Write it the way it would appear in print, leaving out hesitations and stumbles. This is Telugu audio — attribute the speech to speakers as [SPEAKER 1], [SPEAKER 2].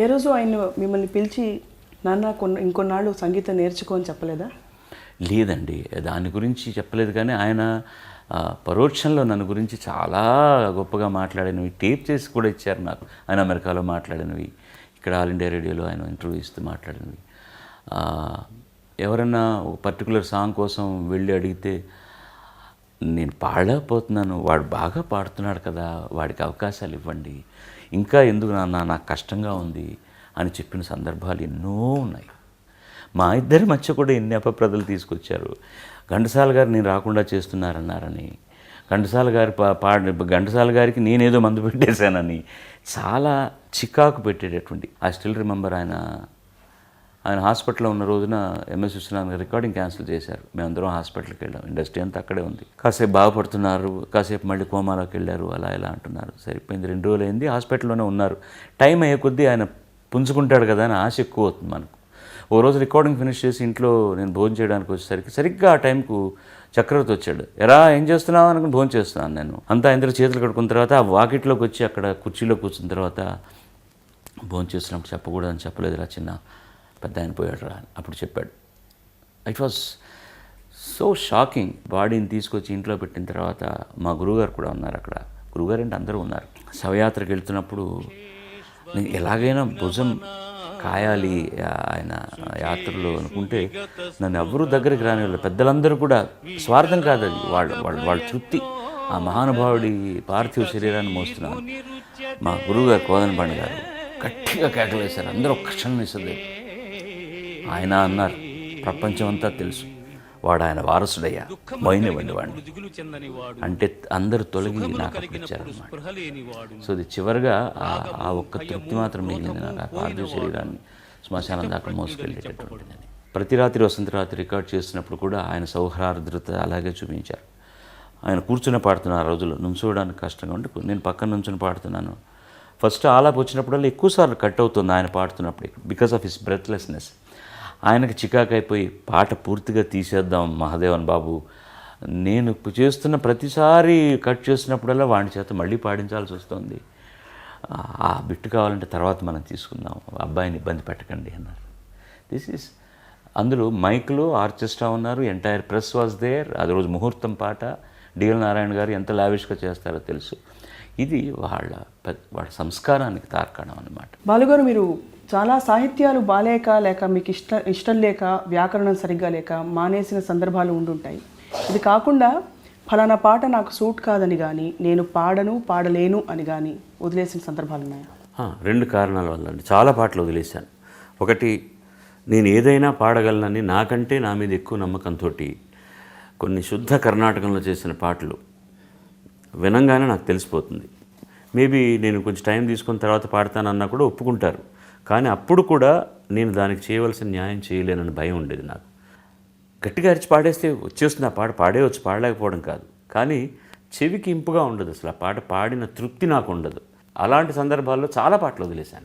[SPEAKER 1] ఏ రోజు ఆయన మిమ్మల్ని పిలిచి నాన్న ఇంకొన్నాళ్ళు సంగీతం నేర్చుకో అని చెప్పలేదా?
[SPEAKER 2] లేదండి, దాని గురించి చెప్పలేదు. కానీ ఆయన పరోక్షంలో నన్ను గురించి చాలా గొప్పగా మాట్లాడినవి టేప్ చేసి కూడా ఇచ్చారు నాకు. ఆయన అమెరికాలో మాట్లాడినవి, ఇక్కడ ఆల్ ఇండియా రేడియోలో ఆయన ఇంటర్వ్యూ ఇస్తూ మాట్లాడినవి. ఎవరన్నా ఒక పర్టికులర్ సాంగ్ కోసం వెళ్ళి అడిగితే నేను పాడలేకపోతున్నాను, వాడు బాగా పాడుతున్నాడు కదా, వాడికి అవకాశాలు ఇవ్వండి, ఇంకా ఎందుకు నాన్న నాకు కష్టంగా ఉంది అని చెప్పిన సందర్భాలు ఎన్నో ఉన్నాయి. మా ఇద్దరి మధ్య కూడా ఎన్ని అపప్రదలు తీసుకొచ్చారు. ఘంటసాల గారు నేను రాకుండా చేస్తున్నారన్నారని, ఘంటసాల గారికి నేనేదో మందు పెట్టేశానని చాలా చికాకు పెట్టేటటువంటి. ఐ స్టిల్ రిమెంబర్ ఆయన హాస్పిటల్లో ఉన్న రోజున ఎంఎస్ విశ్వనాథ్ గారు రికార్డింగ్ క్యాన్సిల్ చేశారు. మేమందరం హాస్పిటల్కి వెళ్ళాం, ఇండస్ట్రీ అంతా అక్కడే ఉంది. కాసేపు బాగుపడుతున్నారు, కాసేపు మళ్ళీ కోమాలోకి వెళ్ళారు, అలా ఇలా అంటున్నారు. సరిపోయింది, 2 రోజులు అయింది, హాస్పిటల్లోనే ఉన్నారు. టైం అయ్యే కొద్దీ ఆయన పుంజుకుంటాడు కదా అని ఆశ ఎక్కువ అవుతుంది మనకు. ఓ రోజు రికార్డింగ్ ఫినిష్ చేసి ఇంట్లో నేను భోజనం చేయడానికి వచ్చేసరికి సరిగ్గా ఆ టైంకు చక్రవర్తి వచ్చాడు. ఎరా ఏం చేస్తున్నావు అనుకుని భోజనం చేస్తున్నాను నేను. అంతా ఇందరూ చేతులు కడుక్కున్న తర్వాత ఆ వాకిట్లోకి వచ్చి అక్కడ కుర్చీలో కూర్చున్న తర్వాత భోజనం చేస్తున్నప్పుడు చెప్పకూడదని చెప్పలేదురా చిన్న, పెద్ద ఆయన పోయాడు రా అప్పుడు చెప్పాడు. It was so shocking. బాడీని తీసుకొచ్చి ఇంట్లో పెట్టిన తర్వాత మా గురువుగారు కూడా ఉన్నారు అక్కడ. గురువుగారు అంటే అందరూ ఉన్నారు. శవయాత్రకు వెళ్తున్నప్పుడు నేను ఎలాగైనా భుజం కాయాలి ఆయన యాత్రలో అనుకుంటే నన్ను ఎవరూ దగ్గరికి రానివ్వలేదు. పెద్దలందరూ కూడా స్వార్థం కాదు, అది వాళ్ళ తృప్తి. ఆ మహానుభావుడి పార్థివ శరీరాన్ని మోస్తున్నాను. మా గురువుగారు కోదనబండి గారు గట్టిగా కేకలు వేశారు. అందరూ ఒక్క క్షణం వేసలేదు. ఆయన అన్నారు, ప్రపంచం అంతా తెలుసు, వాడు ఆయన వారసుడయ్యా, మైనివ్వండి వాడిని అంటే అందరూ తొలగి నాకు అప్పుడు ఇచ్చారన్నమాట. సో ఇది చివరిగా ఆ ఒక్క తృప్తి మాత్రం మిగిలింది నాకు, ఆ పార్థివ శరీరాన్ని శ్మశానం దాకా మోసుకెళ్ళేటటువంటిదని. ప్రతి రాత్రి వసంత రాత్రి రికార్డ్ చేసినప్పుడు కూడా ఆయన సౌహార్ద్రత అలాగే చూపించారు. ఆయన కూర్చుని పాడుతున్న ఆ రోజుల్లో నుంచోవడానికి కష్టంగా ఉంటే నేను పక్కన నుంచుని పాడుతున్నాను. ఫస్ట్ ఆలాపు వచ్చినప్పుడల్లా ఎక్కువసార్లు కట్ అవుతుంది ఆయన పాడుతున్నప్పుడు, బికాస్ ఆఫ్ హిస్ బ్రెత్లెస్నెస్. ఆయనకు చికాకైపోయి పాట పూర్తిగా తీసేద్దాం మహాదేవన్ బాబు, నేను చేస్తున్న ప్రతిసారి కట్ చేసినప్పుడల్లా వాడి చేత మళ్ళీ పాడించాల్సి వస్తుంది, ఆ బిట్టు కావాలంటే తర్వాత మనం తీసుకుందాం, అబ్బాయిని ఇబ్బంది పెట్టకండి అన్నారు. దిస్ ఈస్ అందులో మైక్లో ఆర్కెస్ట్రా ఉన్నారు, ఎంటైర్ ప్రెస్ వాజ్ దేర్. అది రోజు ముహూర్తం పాట. డిఎల్ నారాయణ గారు ఎంత లావిష్గా చేస్తారో తెలుసు. ఇది వాళ్ళ సంస్కారానికి తార్కాణం అన్నమాట.
[SPEAKER 1] బాలుగారు, మీరు చాలా సాహిత్యాలు బాలేక లేక మీకు ఇష్టం లేక వ్యాకరణం సరిగ్గా లేక మానేసిన సందర్భాలు ఉండుంటాయి. ఇది కాకుండా ఫలానా పాట నాకు సూట్ కాదని కానీ, నేను పాడలేను అని కానీ వదిలేసిన సందర్భాలు ఉన్నాయా?
[SPEAKER 2] 2 కారణాల వల్ల అండి చాలా పాటలు వదిలేశాను. ఒకటి, నేను ఏదైనా పాడగలనని నాకంటే నా మీద ఎక్కువ నమ్మకంతో కొన్ని శుద్ధ కర్ణాటకంలో చేసిన పాటలు వినంగానే నాకు తెలిసిపోతుంది. మేబీ నేను కొంచెం టైం తీసుకున్న తర్వాత పాడతానన్నా కూడా ఒప్పుకుంటారు. కానీ అప్పుడు కూడా నేను దానికి చేయవలసిన న్యాయం చేయలేనని భయం ఉండేది నాకు. గట్టిగా అరిచి పాడేస్తే వచ్చేస్తుంది ఆ పాట, పాడేవచ్చు, పాడలేకపోవడం కాదు. కానీ చెవికి ఇంపుగా ఉండదు, అసలు ఆ పాట పాడిన తృప్తి నాకు ఉండదు. అలాంటి సందర్భాల్లో చాలా పాటలు వదిలేశాను.